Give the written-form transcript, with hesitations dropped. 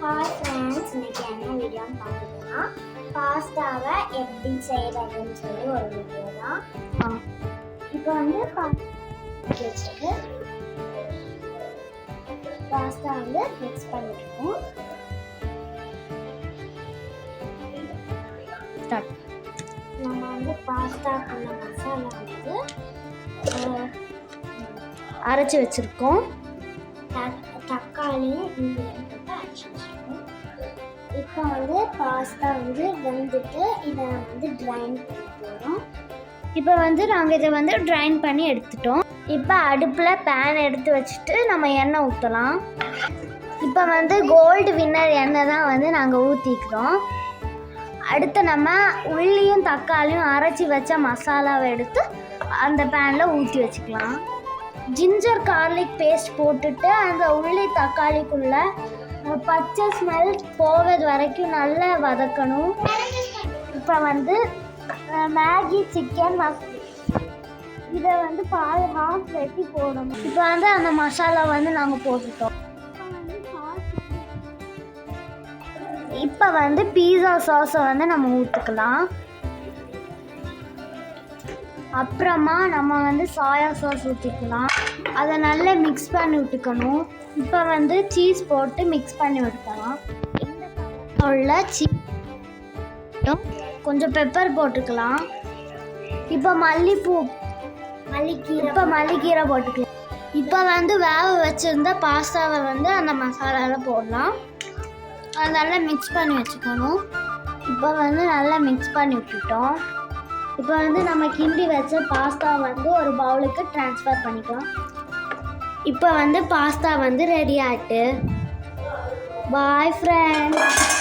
Hi friends, இன்னைக்கு என்ன வீடியோன்னு பார்த்தீங்கன்னா பாஸ்தாவை எப்படி செய்கிறதுன்னு சொல்லி ஒரு வீடியோ தான். இப்போ வந்து வச்சுருக்கு பாஸ்தா வந்து மிக்ஸ் பண்ணிருக்கோம். நம்ம வந்து பாஸ்தாக்குள்ள மசாலா வந்து அரைச்சி வச்சுருக்கோம். தக்காளியும் இஞ்சியும் போட்டு அரைச்சி வச்சுருக்கோம். இப்போ வந்து பாஸ்தா வந்து வெந்துட்டு இதை வந்து ட்ரைன் பண்ணி போகிறோம். இப்போ வந்து நாங்கள் இதை வந்து ட்ரைன் பண்ணி எடுத்துட்டோம். இப்போ அடுப்பில் பேன் எடுத்து வச்சுட்டு நம்ம எண்ணெய் ஊற்றலாம். இப்போ வந்து கோல்டு வின்னர் எண்ணெய் தான் வந்து நாங்கள் ஊற்றிக்கிறோம். அடுத்து நம்ம உள்ளியும் தக்காளியும் அரைச்சி வச்ச மசாலாவை எடுத்து அந்த பேனில் ஊற்றி வச்சுக்கலாம். ஜிஞ்சர் கார்லிக் பேஸ்ட் போட்டுட்டு அந்த உள்ளி தக்காளிக்குள்ளே பச்சை ஸ்மெல் போவது வரைக்கும் நல்லா வதக்கணும். இப்போ வந்து மேகி சிக்கன் இதை வந்து ஹாஃப் வெட்டி போடணும். இப்போ வந்து அந்த மசாலா வந்து நாங்கள் போட்டுட்டோம். இப்போ வந்து பீஸா சாஸை வந்து நம்ம ஊற்றிக்கலாம். அப்புறமா நம்ம வந்து சோயா சாஸ் ஊற்றிக்கலாம். அதை நல்லா மிக்ஸ் பண்ணி விட்டுக்கணும். இப்போ வந்து சீஸ் போட்டு மிக்ஸ் பண்ணி விட்டுக்கலாம். உள்ள கொஞ்சம் பெப்பர் போட்டுக்கலாம். இப்போ மல்லிக்கீரை போட்டுக்கலாம். இப்போ வந்து வேக வச்சுருந்த பாஸ்தாவை வந்து அந்த மசாலாவில் போடலாம். அதை நல்லா மிக்ஸ் பண்ணி வச்சுக்கணும். இப்போ வந்து நல்லா மிக்ஸ் பண்ணி விட்டுட்டோம். இப்போ வந்து நம்ம கிண்டி வச்ச பாஸ்தா வந்து ஒரு பவுலுக்கு ட்ரான்ஸ்ஃபர் பண்ணிக்கலாம். இப்போ வந்து பாஸ்தா வந்து ரெடி ஆகிட்டு. Bye friends.